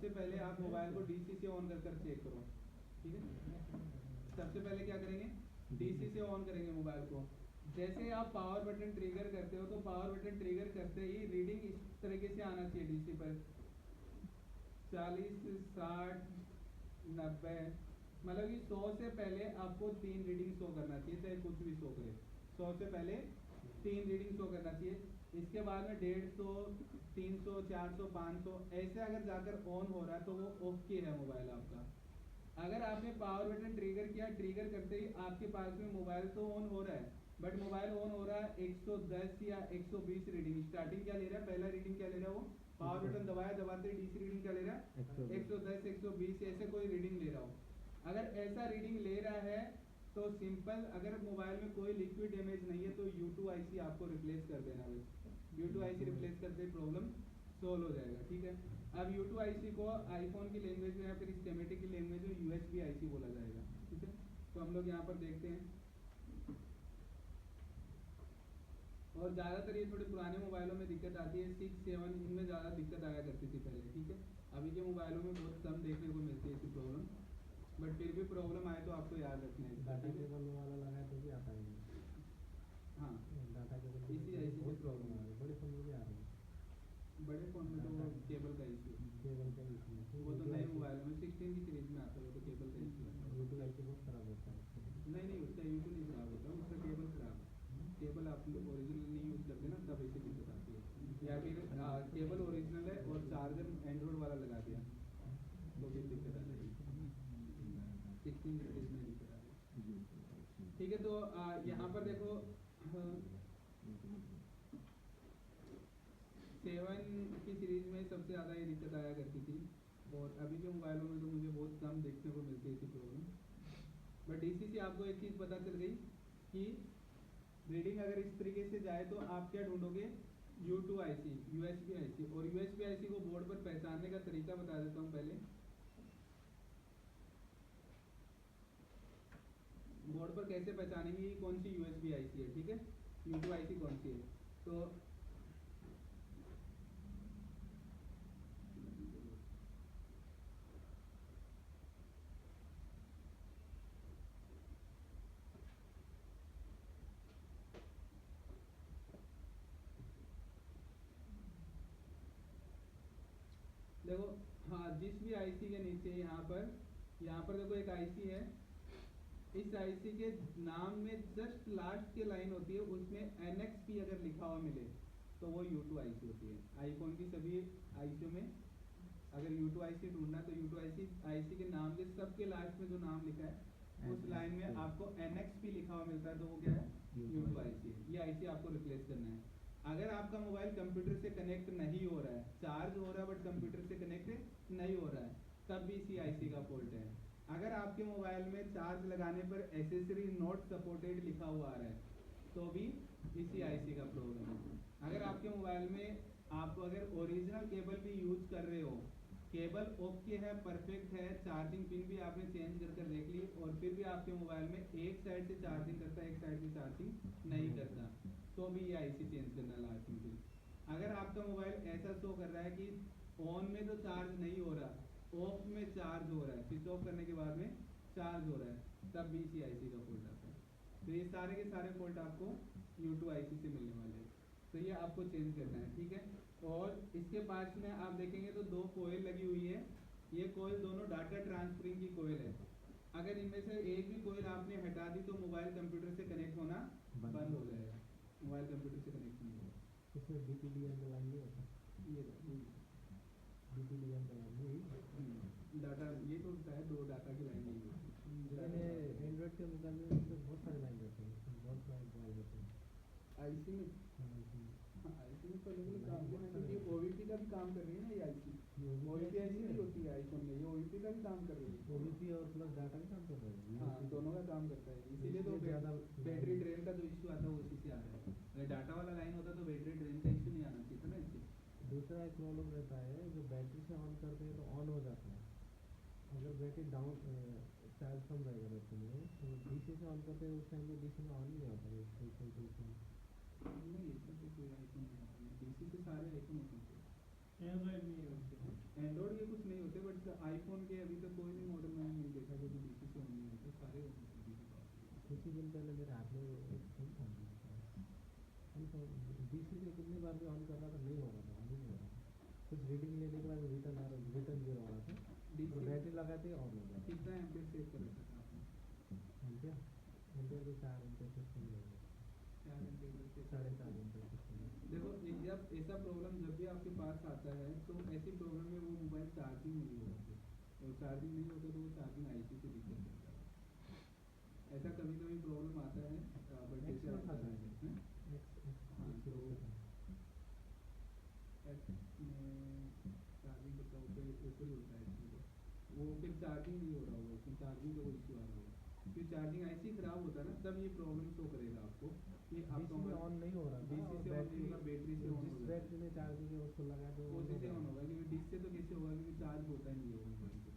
सबसे पहले आप मोबाइल को डीसी से ऑन कर चेक करो, ठीक है। सबसे पहले क्या करेंगे, डीसी से ऑन करेंगे मोबाइल को। जैसे आप पावर बटन ट्रिगर करते हो तो पावर बटन ट्रिगर करते ही रीडिंग इस तरीके से आना चाहिए डीसी पर 40, 60, 90, मतलब कि 100 से पहले आपको 3 रीडिंग शो करना चाहिए, चाहे कुछ भी शो करे। 100 से पहले 3 रीडिंग शो करना चाहिए। इसके बाद में 150, 300, 400, 500 ऐसे अगर जाकर ऑन हो रहा है तो वो ओके है मोबाइल आपका। अगर आपने पावर बटन ट्रिगर किया, ट्रिगर करते ही आपके पास में मोबाइल तो ऑन हो रहा है, बट मोबाइल ऑन हो रहा है 110 या 120 रीडिंग। स्टार्टिंग क्या ले रहा है, पहला रीडिंग क्या ले रहा है, वो पावर बटन दबाया, दबाते डीसी रीडिंग क्या ले रहा है 110, 120 ऐसे कोई रीडिंग ले रहा हो। अगर ऐसा रीडिंग ले रहा है तो सिंपल, अगर मोबाइल में कोई लिक्विड डैमेज नहीं है तो U2 IC आपको रिप्लेस कर देना है। U2 IC रिप्लेस करते ही प्रॉब्लम सोल्व हो जाएगा, ठीक है। अब U2 IC को आईफोन की लैंग्वेज में या फिर स्केमेटिक की लैंग्वेज में USB IC बोला जाएगा, ठीक है। तो हम लोग यहाँ पर देखते हैं, और ज़्यादातर ये थोड़े पुराने मोबाइलों में दिक्कत आती है, 6, 7 इनमें ज़्यादा दिक्कत आया करती थी पहले, ठीक है। अभी के मोबाइलों में बहुत कम देखने को मिलती है ऐसी प्रॉब्लम, बट फिर भी प्रॉब्लम आए तो आपको याद रखना है। डाटा केबल वाला लगाए तो भी आता है। हाँ, डाटा केबल इसी ऐसी से प्रॉब्लम आ रही है, बड़े फोन में भी आ रही है। बड़े फ़ोन में तो वो केबल का इशू, केबल का इशू वो तो नए मोबाइल में 16 की सीरीज में आता है, वो तो केबल का इशू है। U2 IC बहुत खराब होता है। नहीं, उसका U2 नहीं खराब होता, उसका केबल खराब है। केबल आप लोग ओरिजिनल नहीं यूज़ करते ना, तब ऐसी दिक्कत आती है। या फिर केबल ओरिजिनल है और चार्जर एंड्रॉइड वाला लगा दिया तो भी दिक्कत आ जाएगी, 16 की सीरीज में दिक्कत आ रही, ठीक है। तो यहाँ पर देखो 7 की सीरीज में सबसे ज़्यादा ये दिक्कत आया करती थी, और अभी के मोबाइलों में तो मुझे बहुत कम देखने को मिलती है ऐसी प्रॉब्लम। बट डीसी से आपको एक चीज़ पता चल गई कि रीडिंग अगर इस तरीके से जाए तो आप क्या ढूंढोगे, U2 IC, USB IC। और USB IC को बोर्ड पर पहचानने का तरीका बता देता हूँ पहले। बोर्ड पर कैसे पहचानेंगे कि कौन सी USB IC है, ठीक है, U2 IC कौन सी है। तो देखो, हाँ, जिस भी आईसी के नीचे यहाँ पर देखो एक आईसी है, इस आईसी के नाम में जस्ट लास्ट की लाइन होती है, उसमें NXP अगर लिखा हुआ मिले तो वो U2 IC होती है। आईफोन की सभी आईसीओ में अगर U2 IC ढूंढना तो U2 IC के नाम के सबके लास्ट में जो नाम लिखा है उस लाइन में आपको NXP लिखा हुआ मिलता है तो वो क्या है, U2 IC है। ये IC आपको रिप्लेस करना है। अगर आपका मोबाइल कंप्यूटर से कनेक्ट नहीं हो रहा है, चार्ज हो रहा है बट कंप्यूटर से कनेक्ट नहीं हो रहा है, तब भी इसी आईसी का फॉल्ट है। अगर आपके मोबाइल में चार्ज लगाने पर एसेसरी नॉट सपोर्टेड लिखा हुआ आ रहा है तो भी इसी आईसी का प्रॉब्लम है। अगर आपके मोबाइल में आप अगर ओरिजिनल केबल भी यूज कर रहे हो, केबल ओके है, परफेक्ट है, चार्जिंग पिन भी आपने चेंज कर देख ली, और फिर भी आपके मोबाइल में एक साइड से चार्जिंग करता है, एक साइड से चार्जिंग नहीं करता, तो भी ये आईसी चेंज करना लास्ट में। अगर आपका मोबाइल ऐसा शो कर रहा है कि ऑन में तो चार्ज नहीं हो रहा, ऑफ में चार्ज हो रहा है, स्विच ऑफ करने के बाद में चार्ज हो रहा है, तब भी इसी आईसी का फॉल्ट आता है। तो ये सारे के सारे फॉल्ट आपको U2 IC से मिलने वाले हैं, तो ये आपको चेंज करना है, ठीक है। और इसके पास में आप देखेंगे तो 2 कोयल लगी हुई है, ये कोयल दोनों डाटा ट्रांसफरिंग की कोयल है। अगर इनमें से एक भी कोयल आपने हटा दी तो मोबाइल कंप्यूटर से कनेक्ट होना बंद हो जाएगा, मोबाइल कंप्यूटर से कनेक्ट नहीं होगा। इसमें DPDM का लाइन नहीं होता, ये DPDM का लाइन नहीं, डाटा ये तो है, 2 डाटा की लाइन नहीं होती। मैंने एंड्रॉइड के मुकाबले में इसमें बहुत सारे लाइन रहते हैं, बहुत सारे मोबाइल रहते हैं आईसी में। आईसी में तो अलग काम कर रहे हैं, क्योंकि OVP का भी काम कर रही है ना ये आईसी। OVP आईसी भी होती है आईफोन में, ये OVP का भी काम कर रही है। OVP और प्लस डाटा भी काम कर रहे हैं। हाँ, दोनों का काम करता है, इसीलिए तो ज़्यादा बैटरी ड्रेन का जो इशू आता है वो इसी से आ रहा है। अगर डाटा वाला लाइन होता तो बैटरी ड्रेन का इशू नहीं आना चाहिए था ना इससे। दूसरा एक प्रॉब्लम रहता है, जो बैटरी से ऑन करते हैं तो ऑन हो जाता है, अगर बैटरी डाउन चार्ज कम रहेगा बैटरी में तो DC से ऑन करते हैं उस टाइम में DC में ऑन नहीं होता है। नहीं, इसका तो कोई आईफोन नहीं आता है, डीसी से सारे आईफोन होते हैं। एंड्रॉइड नहीं है उसके। एंड्रॉइड के कुछ नहीं होते, बट आईफोन के अभी तक कोई भी मॉडल मैंने नहीं देखा जो कि डीसी से ऑन नहीं होते, सारे डीसी से ऑफ होते कुछ ही दिन पहले मेरे हाथ में वो फोन था डीसी से कितनी बार भी ऑन कर रहा था, नहीं हो रहा था, ऑन ही नहीं हो रहा था। कुछ रीडिंग लेने के बाद रिटर्न जीरो आ रहा था, DC और बैटरी लगाते ऑन हो गया। कितना एम्पीयर सेव कर रखा था आपने? एम्पियर एम्पियर तो 4 एम्पियर से कम नहीं है, 4 एम्पीयर से 4.5 एम्पियर से कम है। देखो जब ऐसा प्रॉब्लम जब भी आपके पास आता है तो ऐसी प्रॉब्लम में वो मोबाइल चार्जिंग नहीं होती, और चार्जिंग नहीं होता तो वो चार्जिंग आईसी से दिक्कत करता है। ऐसा कभी कभी प्रॉब्लम आता है, बट X जैसे में आप था बता शायद। रहे हैं हाँ, तो X में चार्जिंग का प्रॉब्लम ऊपर ही होता है इसमें, तो वो फिर चार्जिंग नहीं हो रहा होगा, उसमें चार्जिंग का कोई इशू आ रहा होगा, फिर चार्जिंग आईसी खराब होता है ना, तब ये प्रॉब्लम शो करेगा आपको कि आपका डीसी में ऑन नहीं हो रहा था, डीसी और से ऑन नहीं होगा, बैटरी से ऑन जिस होगा, बैटरी में चार्जिंग है उसको लगा दो, उसी से ऑन होगा, क्योंकि डिश से तो कैसे होगा, क्योंकि चार्ज होता ही नहीं है मोबाइल से।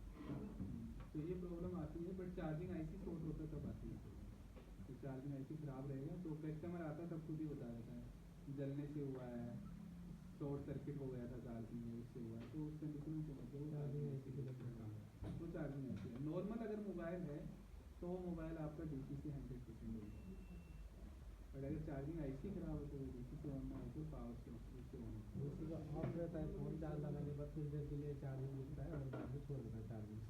तो ये प्रॉब्लम आती है, बट चार्जिंग आईसी शॉर्ट होता है तब आती है प्रॉब्लम। तो चार्जिंग आईसी खराब रहेगा तो कस्टमर आता तब खुद ही बता देता है जलने से हुआ है, शॉर्ट सर्किट हो गया था चार्जिंग में, उससे हुआ है, तो उस कंडीशन में समझ लो चार्जिंग आईसी के लिए वो चार्जिंग आईसी है। नॉर्मल अगर मोबाइल है तो वो मोबाइल आपका डीसी से 100% होगा, और अगर चार्जिंग आईसी खराब है तो वो डीसी से ऑन ना होकर पावर से उससे ऑन होता है। डीसी का ऑफ रहता है, फोन चार्ज लगाने के बाद कुछ देर के लिए चार्जिंग दिखता है और बाद में छोड़ देता है चार्जिंग,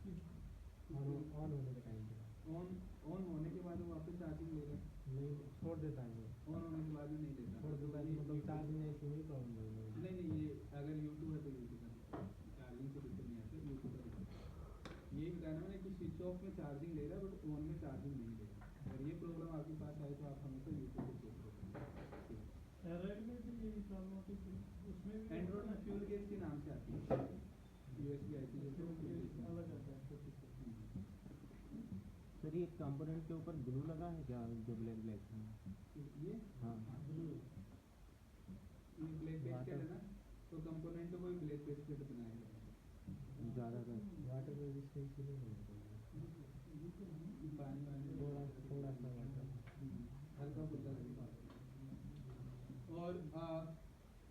ऑन होने के टाइम पे ऑन होने के बाद वो वापस चार्जिंग लेगा, नहीं छोड़ देता है वो, ऑन होने के बाद में नहीं लेता, छोड़ देता है, ये मतलब चार्जिंग है इसमें ही प्रॉब्लम है। नहीं ये अगर यूट्यूब है तो यूट्यूब का चार्जिंग से दिक्कत नहीं आता, यूट्यूब का दिक्कत यही बताया ना मैंने कि स्विच ऑफ में चार्जिंग लेगा बट ऑन में चार्जिंग नहीं लेगा। अगर ये प्रॉब्लम आपके पास आए तो आप हमेशा यूट्यूब पे चेक करो। एंड्रॉइड में भी यही प्रॉब्लम होती है, उसमें भी एंड्रॉइड में फ्यूल गेज के नाम से आती है, यूएसबी आईसी जैसे वो फ्यूल गेज अलग आता है। सर ये कंपोनेंट के ऊपर ग्लू लगा है क्या, जो ब्लैक है? ये हाँ ब्लू ये ब्लैक पेस्टेड है ना, तो कंपोनेंट तो कोई ब्लैक पेस्टेड बनाएगा ज़्यादातर वाटर रेजिस्टेंस नहीं होगा, पानी वानी थोड़ा सा वाटर हल्का फुल्का लगेगा। और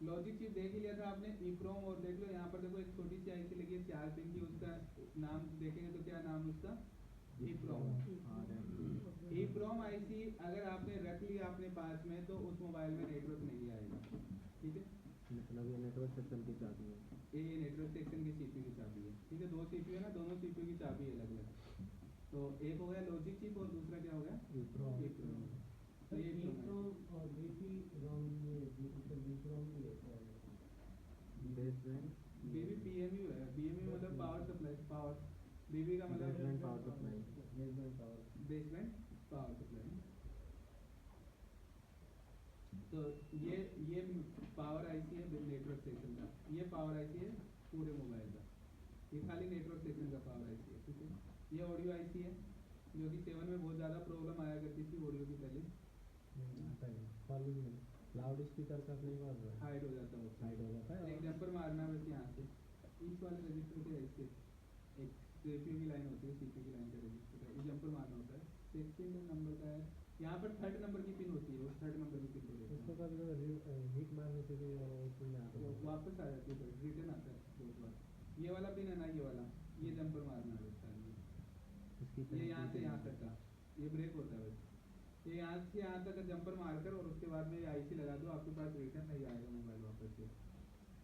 लॉजिक चिप देख ही लिया था आपने, ईप्रोम, और देख लो यहाँ पर देखो एक छोटी सी आईसी लगी है 4 पिन की, उसका नाम देखेंगे तो क्या नाम उसका, ईप्रोम। ईप्रोम आईसी अगर आपने रख लिया अपने पास में तो उस मोबाइल में नेटवर्क नहीं आएगा, ठीक है। मतलब ये नेटवर्क सेक्शन की चाबी है, ये नेटवर्क सेक्शन की सीपीयू की चाबी है, ठीक है। 2 सीपीयू है ना, दोनों सीपीयू की चाबी अलग अलग, तो एक हो गया लॉजिक चिप और दूसरा क्या हो गया ईप्रोम। ईप्रोम। तो ये ईप्रोम और बीपी रोम में बीपी बेसबैंड बीबी पीएमयू है, पीएमयू मतलब पावर सप्लाई, पावर, बीबी का मतलब baseband power supply, baseband power, basement power supply. तो ये पावर आईसी है नेटवर्क सेक्शन का, ये पावर आईसी है पूरे मोबाइल का, ये खाली नेटवर्क सेक्शन का पावर आईसी है, ठीक है। ये ऑडियो आईसी है जो कि 7 में बहुत ज़्यादा प्रॉब्लम आया करती थी ऑडियो की, पहले आता है कॉलिंग में लाउड स्पीकर का अपने पास हाइड हो जाता है, हाइड हो जाता है। एक जंपर मारना बस यहाँ से इस वाले रजिस्टर के ऐसे एक सीपीयू की लाइन होती है, सीपीयू की लाइन का रजिस्टर है, ये जंपर मारना होता है, सेकंड नंबर का है, यहाँ पर 3rd नंबर की पिन होती है, उस 3rd नंबर की पिन को देखना उसको कभी हीट मारने से भी उसमें आता वो है, वापस आ जाती है, रिटर्न आता है बहुत बार। ये वाला पिन है ना, ये वाला, ये जंपर मारना होता है, इसकी ये यहाँ से यहाँ तक का ये ब्रेक होता है बस, ये यहाँ से यहाँ तक का जंपर मारकर और उसके बाद में ये आईसी लगा दो, आपके पास रिटर्न नहीं आएगा मोबाइल वापस से।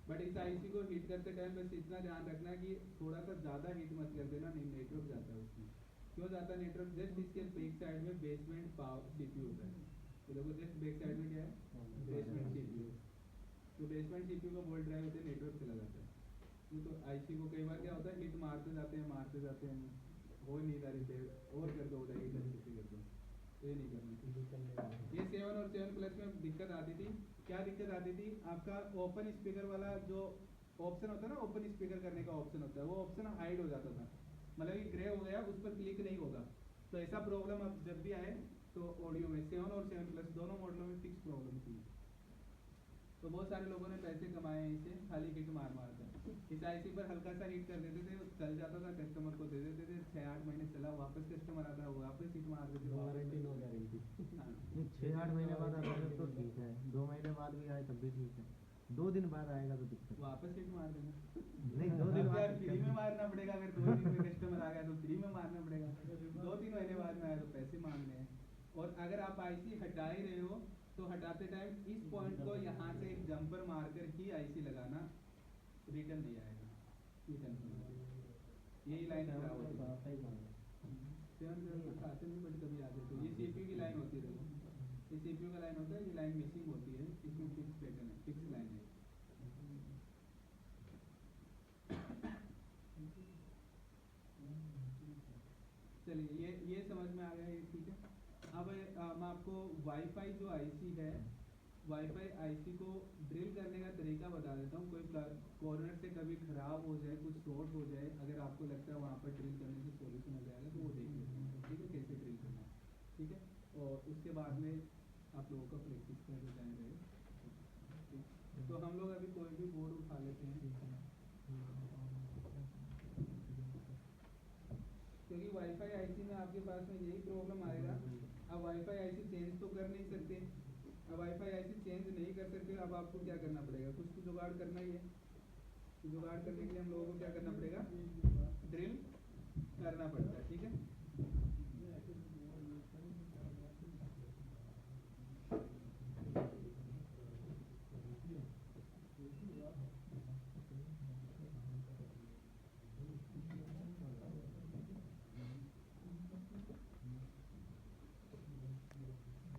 बट इस आईसी को हीट करते टाइम बस इतना ध्यान रखना कि थोड़ा सा ज़्यादा हीट मत कर देना, नहीं नेटवर्क जाता है उसमें। क्यों जाता है नेटवर्क, जस्ट इसके बैक साइड में बेसमेंट पावर सीपीयू होता है, तो देखो जस्ट बैक साइड में क्या है, बेसमेंट सीपीयू, तो बेसमेंट सीपीयू का वोल्ट ड्राइव होते नेटवर्क चला जाता है। तो आईसी को कई बार क्या होता है हीट मारते जाते हैं हो नहीं जा रही, और कर दो उधर इधर से कर दो, ये नहीं करना। ये 7 और 7 प्लस में दिक्कत आती थी, क्या दिक्कत आती थी, आपका ओपन स्पीकर वाला जो ऑप्शन होता है ना, ओपन स्पीकर करने का ऑप्शन होता है, वो ऑप्शन हाइड हो जाता था, मतलब कि ग्रे हो गया, उस पर क्लिक नहीं होगा। तो ऐसा प्रॉब्लम अब जब भी आए तो ऑडियो में 7 और 7 प्लस दोनों मॉडलों में फिक्स प्रॉब्लम थी। तो बहुत सारे लोगों ने पैसे कमाए हैं इसे खाली हीट मार मार कर। इस आईसी पर हल्का सा हीट कर देते थे, चल जाता था, कस्टमर को दे देते थे, 6-8 महीने चला, वापस कस्टमर आता है वापस हीट मार देते, वारंटी नो गारंटी। हाँ 6-8 महीने बाद आता है तो ठीक है, 2 महीने बाद भी आए तब भी ठीक है। 2 दिन बाद आएगा तो दिक्कत वापस हिट मार देना। नहीं, 2 दिन अब बाद यार फ्री में मारना पड़ेगा, अगर 2 दिन में कस्टमर आ गया तो फ्री में मारना पड़ेगा, 2-3 महीने बाद में आया तो पैसे मांगने हैं। और अगर आप आईसी हटा ही रहे हो तो हटाते टाइम इस पॉइंट को यहाँ से एक जंपर मारकर ही आईसी लगाना, रिटर्न नहीं आएगा, ये कंफर्म। यही लाइन खराब होती है। 7 खाते नहीं बट कभी आते तो ये सीपीयू की लाइन होती है, देखो ये सीपीयू का लाइन होता है, ये लाइन मिसिंग होती है, इसमें फिक्स पैटर्न है, फिक्स लाइन है। चलिए ये समझ में आ गया, ये ठीक है। अब मैं आपको वाईफाई जो आईसी है, वाईफाई आईसी को ड्रिल करने का तरीका बता देता हूँ। कोई कॉर्नर से कभी खराब हो जाए, कुछ शॉर्ट हो जाए, अगर आपको लगता है वहाँ पर ड्रिल करने से सॉल्यूशन हो जाएगा तो वो देख लेते हैं, ठीक है, कैसे ड्रिल करना है, ठीक है। और उसके बाद में आप लोगों का प्रैक्टिस का जो टाइम रहेगा। तो हम लोग अभी कोई भी बोर्ड उठा लेते हैं, क्योंकि वाईफाई आईसी में आपके पास में यही प्रॉब्लम आएगा। अब वाईफाई आईसी चेंज तो कर नहीं सकते, अब वाईफाई आईसी चेंज नहीं कर सकते, अब आपको क्या करना पड़ेगा, कुछ तो जुगाड़ करना ही है। जुगाड़ करने के लिए हम लोगों को क्या करना पड़ेगा, ड्रिल करना पड़ता है, ठीक है।